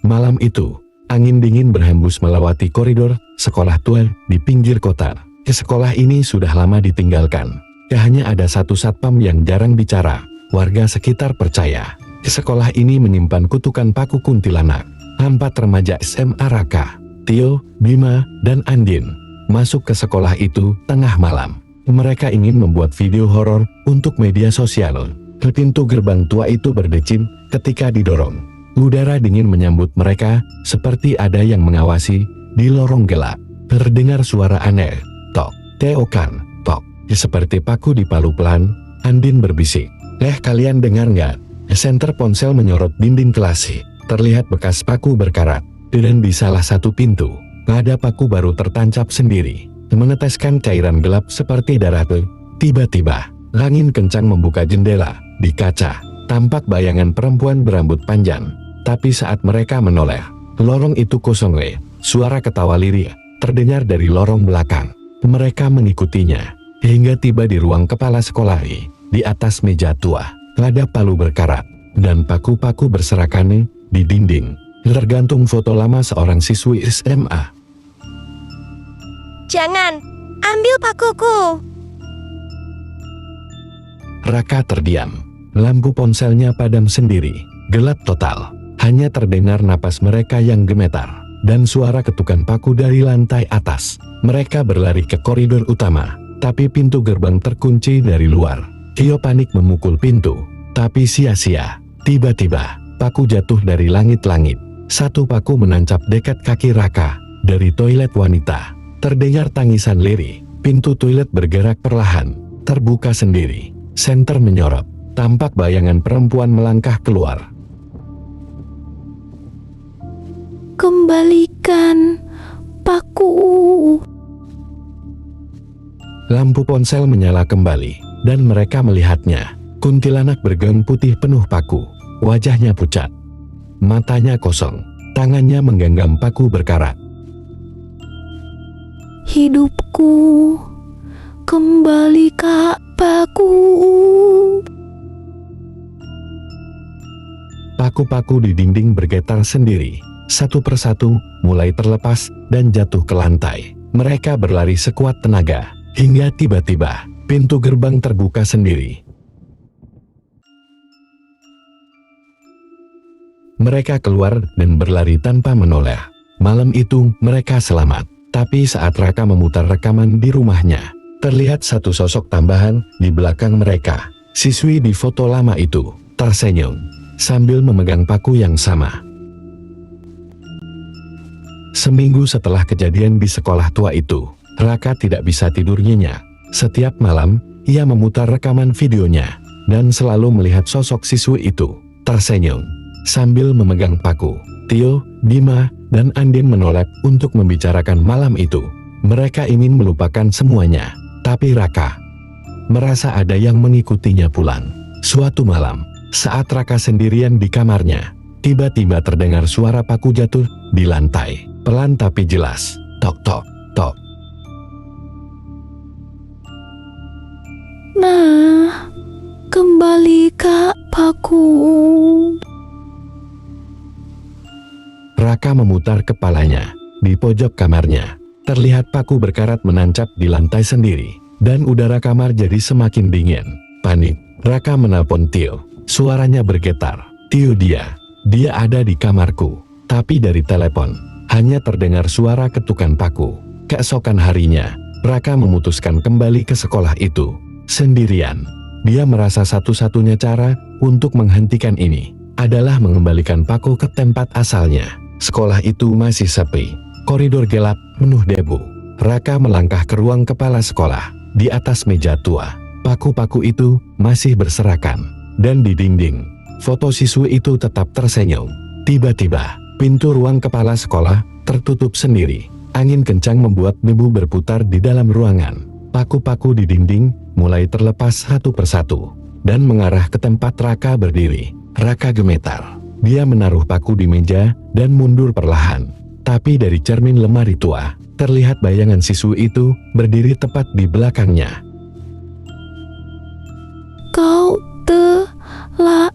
Malam itu, angin dingin berhembus melewati koridor sekolah tua di pinggir kota. Sekolah ini sudah lama ditinggalkan. Hanya ada satu satpam yang jarang bicara. Warga sekitar percaya, sekolah ini menyimpan kutukan paku kuntilanak. 4 remaja SMA Raka, Tio, Bima, dan Andin masuk ke sekolah itu tengah malam. Mereka ingin membuat video horor untuk media sosial. Pintu gerbang tua itu berdecim ketika didorong. Udara dingin menyambut mereka, seperti ada yang mengawasi di lorong gelap. Terdengar suara aneh, tok, teokan, tok. Seperti paku dipalu pelan, Andin berbisik. Kalian dengar nggak? Senter ponsel menyorot dinding kelas. Terlihat bekas paku berkarat. Dan di salah satu pintu, ada paku baru tertancap sendiri, meneteskan cairan gelap seperti darah. Tiba-tiba, angin kencang membuka jendela. Di kaca, tampak bayangan perempuan berambut panjang. Tapi saat mereka menoleh, lorong itu kosong. Suara ketawa lirik terdengar dari lorong belakang. Mereka mengikutinya, hingga tiba di ruang kepala sekolah. Di atas meja tua, ada palu berkarat, dan paku-paku berserakan di dinding. Tergantung foto lama seorang siswi SMA. Jangan, ambil pakuku. Raka terdiam. Lampu ponselnya padam sendiri. Gelap total. Hanya terdengar napas mereka yang gemetar, dan suara ketukan paku dari lantai atas. Mereka berlari ke koridor utama, tapi pintu gerbang terkunci dari luar. Tio panik memukul pintu, tapi sia-sia. Tiba-tiba, paku jatuh dari langit-langit. Satu paku menancap dekat kaki Raka. Dari toilet wanita, terdengar tangisan lirih. Pintu toilet bergerak perlahan, terbuka sendiri. Senter menyorot, tampak bayangan perempuan melangkah keluar. Kembalikan paku. Lampu ponsel menyala kembali, dan mereka melihatnya. Kuntilanak bergaun putih penuh paku. Wajahnya pucat. Matanya kosong. Tangannya menggenggam paku berkarat. Hidupku, kembali kak paku. Paku-paku di dinding bergetar sendiri. Satu persatu mulai terlepas dan jatuh ke lantai. Mereka berlari sekuat tenaga, hingga tiba-tiba pintu gerbang terbuka sendiri. Mereka keluar dan berlari tanpa menoleh. Malam itu mereka selamat. Tapi saat Raka memutar rekaman di rumahnya, terlihat satu sosok tambahan di belakang mereka. Siswi di foto lama itu tersenyum sambil memegang paku yang sama. Seminggu setelah kejadian di sekolah tua itu, Raka tidak bisa tidur nyenyak. Setiap malam, ia memutar rekaman videonya, dan selalu melihat sosok siswi itu tersenyum sambil memegang paku. Tio, Bima, dan Andin menolak untuk membicarakan malam itu. Mereka ingin melupakan semuanya, tapi Raka merasa ada yang mengikutinya pulang. Suatu malam, saat Raka sendirian di kamarnya, tiba-tiba terdengar suara paku jatuh di lantai. Pelan tapi jelas. Tok tok tok. Nah, kembali kak paku. Raka memutar kepalanya. Di pojok kamarnya, terlihat paku berkarat menancap di lantai sendiri, dan udara kamar jadi semakin dingin. Panik, Raka menelpon Tio. Suaranya bergetar. Tio, dia ada di kamarku. Tapi dari telepon hanya terdengar suara ketukan paku. Keesokan harinya, Raka memutuskan kembali ke sekolah itu sendirian. Dia merasa satu-satunya cara untuk menghentikan ini adalah mengembalikan paku ke tempat asalnya. Sekolah itu masih sepi. Koridor gelap, penuh debu. Raka melangkah ke ruang kepala sekolah. Di atas meja tua, paku-paku itu masih berserakan. Dan di dinding, foto siswi itu tetap tersenyum. Tiba-tiba, pintu ruang kepala sekolah tertutup sendiri. Angin kencang membuat debu berputar di dalam ruangan. Paku-paku di dinding mulai terlepas satu persatu dan mengarah ke tempat Raka berdiri. Raka gemetar. Dia menaruh paku di meja dan mundur perlahan. Tapi dari cermin lemari tua, terlihat bayangan siswi itu berdiri tepat di belakangnya. Kau telah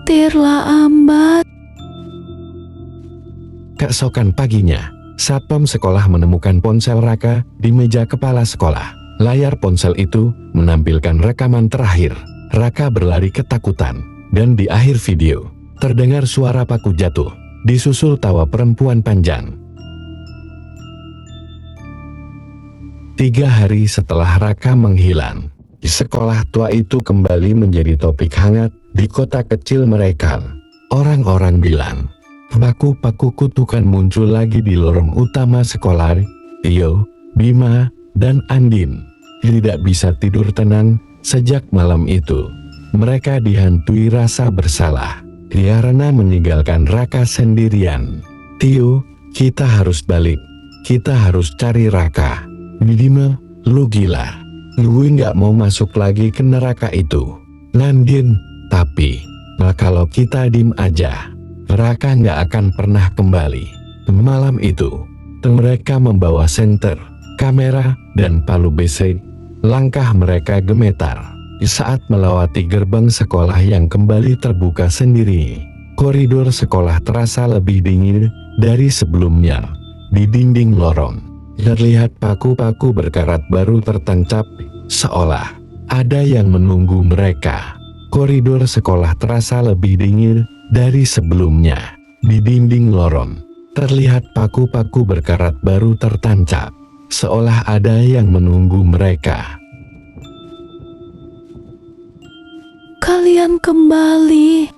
terlambat. Keesokan paginya, satpam sekolah menemukan ponsel Raka di meja kepala sekolah. Layar ponsel itu menampilkan rekaman terakhir. Raka berlari ketakutan, dan di akhir video, terdengar suara paku jatuh, disusul tawa perempuan panjang. 3 hari setelah Raka menghilang, sekolah tua itu kembali menjadi topik hangat di kota kecil mereka. Orang-orang bilang, paku-paku kutukan muncul lagi di lorong utama sekolah. Tio, Bima, dan Andin tidak bisa tidur tenang sejak malam itu. Mereka dihantui rasa bersalah karena meninggalkan Raka sendirian. Tio, kita harus balik. Kita harus cari Raka. Bima, lu gila. Gue nggak mau masuk lagi ke neraka itu. Nandin, tapi kalau kita dim aja, Raka nggak akan pernah kembali. Malam itu, mereka membawa senter, kamera, dan palu besi. Langkah mereka gemetar saat melewati gerbang sekolah yang kembali terbuka sendiri. Koridor sekolah terasa lebih dingin dari sebelumnya. Di dinding lorong, terlihat paku-paku berkarat baru tertancap, seolah ada yang menunggu mereka. Koridor sekolah terasa lebih dingin dari sebelumnya. Di dinding lorong, terlihat paku-paku berkarat baru tertancap, seolah ada yang menunggu mereka. Kalian kembali.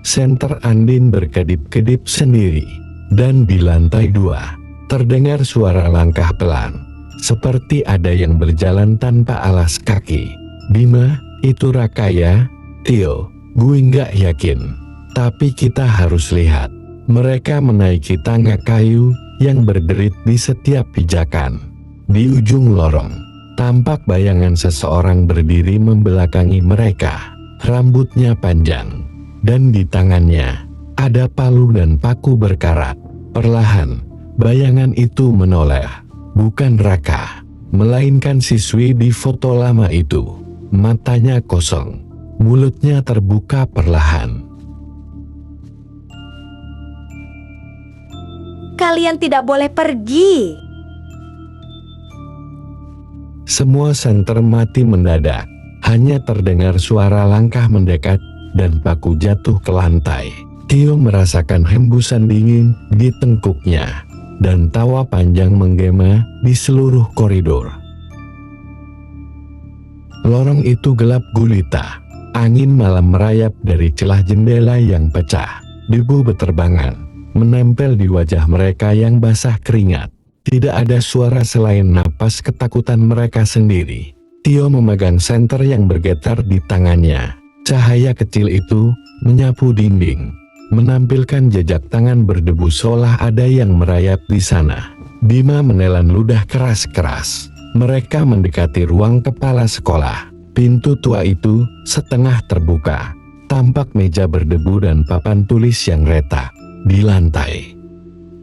Senter Andin berkedip-kedip sendiri, dan di lantai 2, terdengar suara langkah pelan, seperti ada yang berjalan tanpa alas kaki. Bima, itu Raka ya? Tio, gue nggak yakin, tapi kita harus lihat. Mereka menaiki tangga kayu yang berderit di setiap pijakan. Di ujung lorong, tampak bayangan seseorang berdiri membelakangi mereka. Rambutnya panjang, dan di tangannya ada palu dan paku berkarat. Perlahan, bayangan itu menoleh. Bukan Raka, melainkan siswi di foto lama itu. Matanya kosong, mulutnya terbuka perlahan. Kalian tidak boleh pergi. Semua senter mati mendadak. Hanya terdengar suara langkah mendekat dan paku jatuh ke lantai. Tio merasakan hembusan dingin di tengkuknya, dan tawa panjang menggema di seluruh koridor. Lorong itu gelap gulita. Angin malam merayap dari celah jendela yang pecah. Debu beterbangan, menempel di wajah mereka yang basah keringat. Tidak ada suara selain napas ketakutan mereka sendiri. Tio memegang senter yang bergetar di tangannya. Cahaya kecil itu menyapu dinding, menampilkan jejak tangan berdebu seolah ada yang merayap di sana. Bima menelan ludah keras-keras. Mereka mendekati ruang kepala sekolah. Pintu tua itu setengah terbuka. Tampak meja berdebu dan papan tulis yang retak di lantai.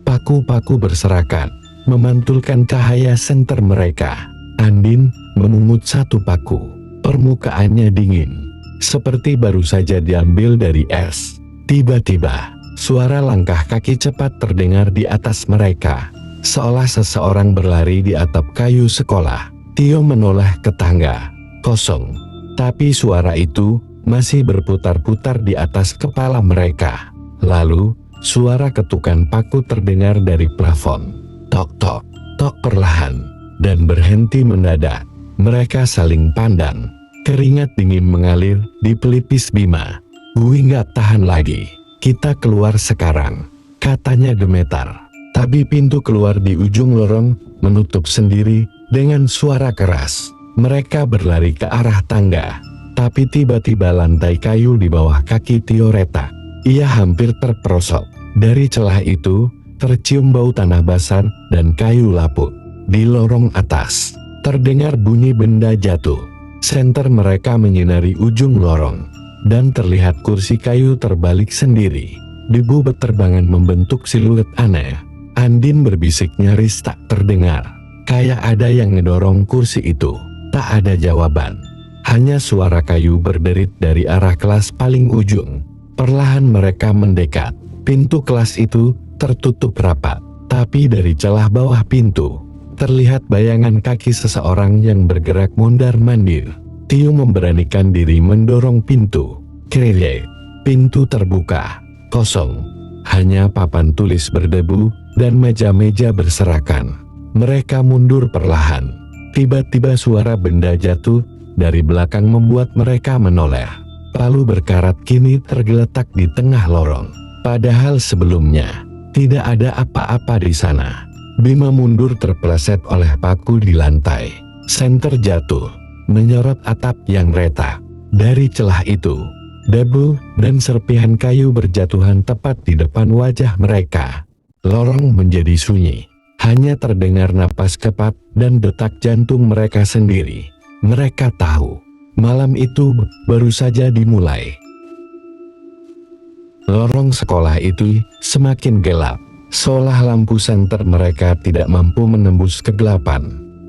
Paku-paku berserakan, memantulkan cahaya senter mereka. Andin memungut satu paku. Permukaannya dingin, seperti baru saja diambil dari es. Tiba-tiba, suara langkah kaki cepat terdengar di atas mereka, seolah seseorang berlari di atap kayu sekolah. Tio menoleh ke tangga, kosong. Tapi suara itu masih berputar-putar di atas kepala mereka. Lalu, suara ketukan paku terdengar dari plafon. Tok-tok, tok perlahan, dan berhenti mendadak. Mereka saling pandang. Keringat dingin mengalir di pelipis Bima. Gue nggak tahan lagi. Kita keluar sekarang, katanya gemetar. Tapi pintu keluar di ujung lorong menutup sendiri dengan suara keras. Mereka berlari ke arah tangga. Tapi tiba-tiba lantai kayu di bawah kaki Tio retak. Ia hampir terperosok. Dari celah itu, tercium bau tanah basah dan kayu lapuk. Di lorong atas, terdengar bunyi benda jatuh. Senter mereka menyinari ujung lorong, dan terlihat kursi kayu terbalik sendiri. Debu beterbangan membentuk siluet aneh. Andin berbisik nyaris tak terdengar. Kayak ada yang ngedorong kursi itu. Tak ada jawaban. Hanya suara kayu berderit dari arah kelas paling ujung. Perlahan mereka mendekat. Pintu kelas itu tertutup rapat, tapi dari celah bawah pintu terlihat bayangan kaki seseorang yang bergerak mondar-mandir. Tio memberanikan diri mendorong pintu. Krele, pintu terbuka, kosong. Hanya papan tulis berdebu dan meja-meja berserakan. Mereka mundur perlahan. Tiba-tiba suara benda jatuh dari belakang membuat mereka menoleh. Palu berkarat kini tergeletak di tengah lorong. Padahal sebelumnya tidak ada apa-apa di sana. Bima mundur terpeleset oleh paku di lantai. Senter jatuh, menyorot atap yang retak. Dari celah itu, debu dan serpihan kayu berjatuhan tepat di depan wajah mereka. Lorong menjadi sunyi. Hanya terdengar napas kepat dan detak jantung mereka sendiri. Mereka tahu, malam itu baru saja dimulai. Lorong sekolah itu semakin gelap, seolah lampu senter mereka tidak mampu menembus kegelapan.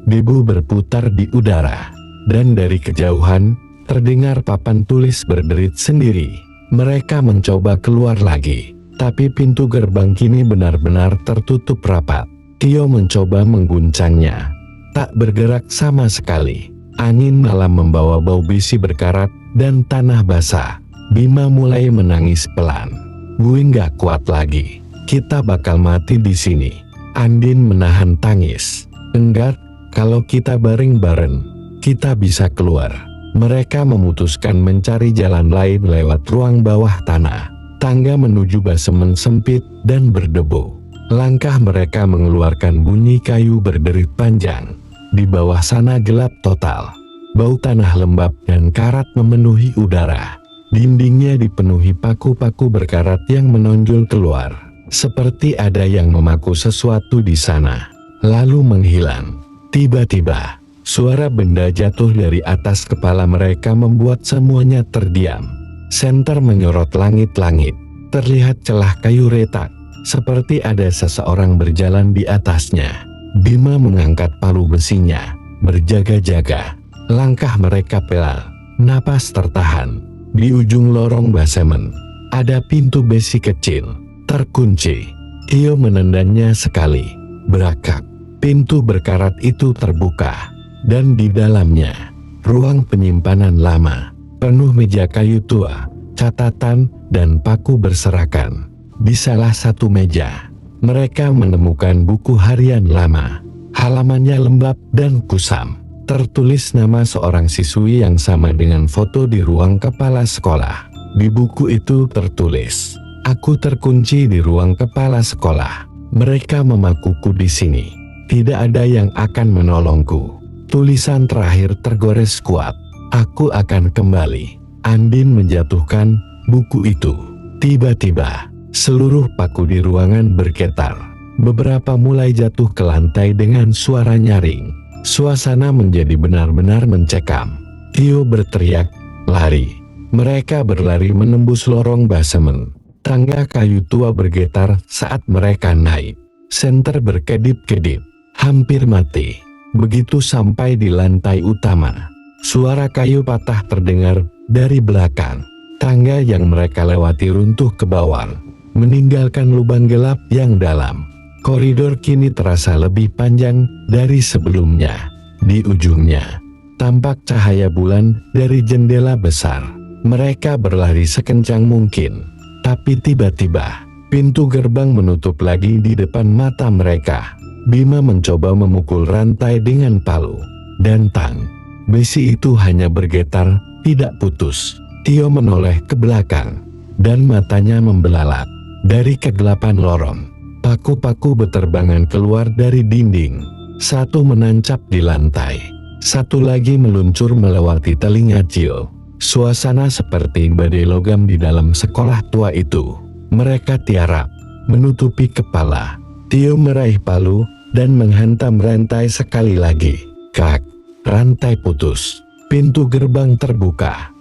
Debu berputar di udara, dan dari kejauhan terdengar papan tulis berderit sendiri. Mereka mencoba keluar lagi, tapi pintu gerbang kini benar-benar tertutup rapat. Tio mencoba mengguncangnya, tak bergerak sama sekali. Angin malam membawa bau besi berkarat dan tanah basah. Bima mulai menangis pelan. Gue nggak kuat lagi. Kita bakal mati di sini. Andin menahan tangis. Enggak, kalau kita bareng-bareng, kita bisa keluar. Mereka memutuskan mencari jalan lain lewat ruang bawah tanah. Tangga menuju basemen sempit dan berdebu. Langkah mereka mengeluarkan bunyi kayu berderit panjang. Di bawah sana gelap total. Bau tanah lembab dan karat memenuhi udara. Dindingnya dipenuhi paku-paku berkarat yang menonjol keluar. Seperti ada yang memaku sesuatu di sana, lalu menghilang. Tiba-tiba, suara benda jatuh dari atas kepala mereka membuat semuanya terdiam. Senter menyorot langit-langit. Terlihat celah kayu retak, seperti ada seseorang berjalan di atasnya. Bima mengangkat palu besinya, berjaga-jaga. Langkah mereka pelan, napas tertahan. Di ujung lorong basemen, ada pintu besi kecil, terkunci. Tio menendangnya sekali. Berakak, pintu berkarat itu terbuka. Dan di dalamnya, ruang penyimpanan lama, penuh meja kayu tua, catatan, dan paku berserakan. Di salah satu meja, mereka menemukan buku harian lama. Halamannya lembab dan kusam. Tertulis nama seorang siswi yang sama dengan foto di ruang kepala sekolah. Di buku itu tertulis, "Aku terkunci di ruang kepala sekolah. Mereka memakuku di sini. Tidak ada yang akan menolongku." Tulisan terakhir tergores kuat. "Aku akan kembali." Andin menjatuhkan buku itu. Tiba-tiba, seluruh paku di ruangan bergetar. Beberapa mulai jatuh ke lantai dengan suara nyaring. Suasana menjadi benar-benar mencekam. Tio berteriak, "Lari!" Mereka berlari menembus lorong basemen. Tangga kayu tua bergetar saat mereka naik. Senter berkedip-kedip, hampir mati. Begitu sampai di lantai utama, suara kayu patah terdengar dari belakang. Tangga yang mereka lewati runtuh ke bawah, meninggalkan lubang gelap yang dalam. Koridor kini terasa lebih panjang dari sebelumnya. Di ujungnya, tampak cahaya bulan dari jendela besar. Mereka berlari sekencang mungkin. Tapi tiba-tiba, pintu gerbang menutup lagi di depan mata mereka. Bima mencoba memukul rantai dengan palu. Dan tang, besi itu hanya bergetar, tidak putus. Tio menoleh ke belakang, dan matanya membelalak. Dari kegelapan lorong, paku-paku beterbangan keluar dari dinding. Satu menancap di lantai, satu lagi meluncur melewati telinga Tio. Suasana seperti badai logam di dalam sekolah tua itu. Mereka tiarap, menutupi kepala. Tio meraih palu dan menghantam rantai sekali lagi. Kak, rantai putus. Pintu gerbang terbuka.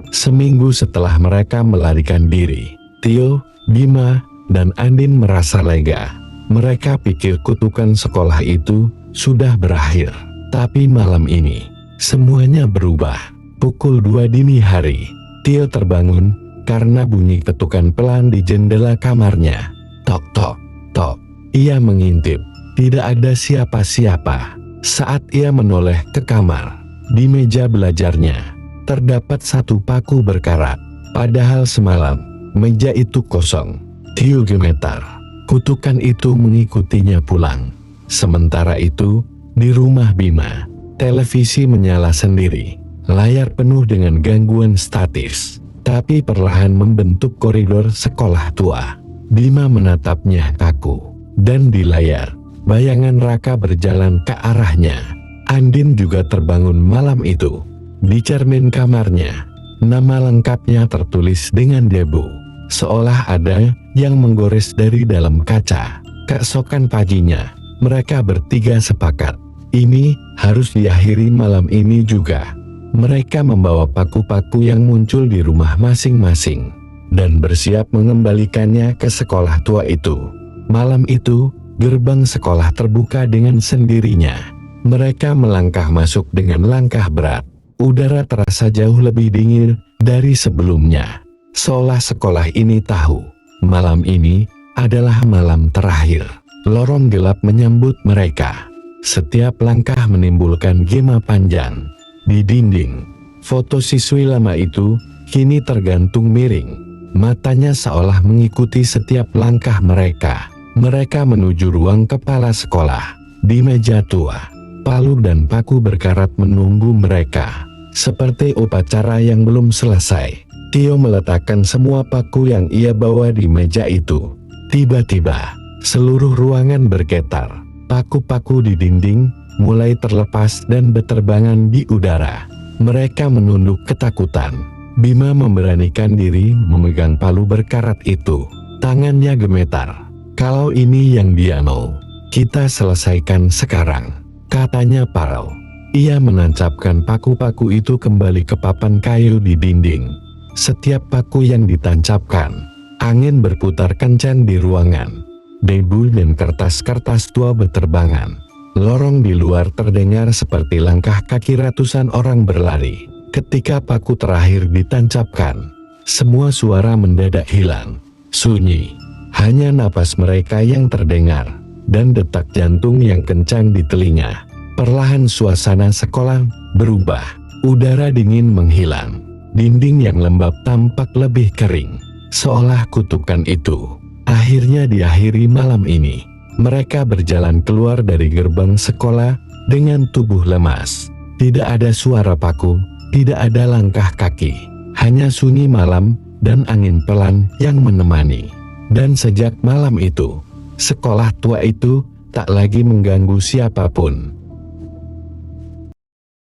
Seminggu setelah mereka melarikan diri, Tio, Bima, dan Andin merasa lega. Mereka pikir kutukan sekolah itu sudah berakhir. Tapi malam ini, semuanya berubah. Pukul 2 dini hari, Tio terbangun karena bunyi ketukan pelan di jendela kamarnya. Tok tok tok. Ia mengintip. Tidak ada siapa-siapa. Saat ia menoleh ke kamar, di meja belajarnya terdapat satu paku berkarat. Padahal semalam meja itu kosong. Tio gemetar. Kutukan itu mengikutinya pulang. Sementara itu, di rumah Bima, televisi menyala sendiri. Layar penuh dengan gangguan statis, tapi perlahan membentuk koridor sekolah tua. Bima menatapnya kaku, dan di layar, bayangan Raka berjalan ke arahnya. Andin juga terbangun malam itu. Di cermin kamarnya, nama lengkapnya tertulis dengan debu, seolah ada yang menggores dari dalam kaca. Keesokan paginya, mereka bertiga sepakat, ini harus diakhiri malam ini juga. Mereka membawa paku-paku yang muncul di rumah masing-masing dan bersiap mengembalikannya ke sekolah tua itu. Malam itu, gerbang sekolah terbuka dengan sendirinya. Mereka melangkah masuk dengan langkah berat. Udara terasa jauh lebih dingin dari sebelumnya. Seolah sekolah ini tahu, malam ini adalah malam terakhir. Lorong gelap menyambut mereka. Setiap langkah menimbulkan gema panjang. Di dinding, foto siswi lama itu kini tergantung miring. Matanya seolah mengikuti setiap langkah mereka. Mereka menuju ruang kepala sekolah. Di meja tua, palu dan paku berkarat menunggu mereka. Seperti upacara yang belum selesai, Tio meletakkan semua paku yang ia bawa di meja itu. Tiba-tiba, seluruh ruangan bergetar. Paku-paku di dinding mulai terlepas dan berterbangan di udara. Mereka menunduk ketakutan. Bima memberanikan diri memegang palu berkarat itu. Tangannya gemetar. Kalau ini yang dia mau, kita selesaikan sekarang, katanya parau. Ia menancapkan paku-paku itu kembali ke papan kayu di dinding. Setiap paku yang ditancapkan, angin berputar kencang di ruangan. Debu dan kertas-kertas tua berterbangan. Lorong di luar terdengar seperti langkah kaki ratusan orang berlari. Ketika paku terakhir ditancapkan, semua suara mendadak hilang. Sunyi, hanya napas mereka yang terdengar, dan detak jantung yang kencang di telinga. Perlahan suasana sekolah berubah. Udara dingin menghilang. Dinding yang lembab tampak lebih kering. Seolah kutukan itu akhirnya diakhiri malam ini. Mereka berjalan keluar dari gerbang sekolah dengan tubuh lemas. Tidak ada suara paku, tidak ada langkah kaki. Hanya sunyi malam dan angin pelan yang menemani. Dan sejak malam itu, sekolah tua itu tak lagi mengganggu siapapun.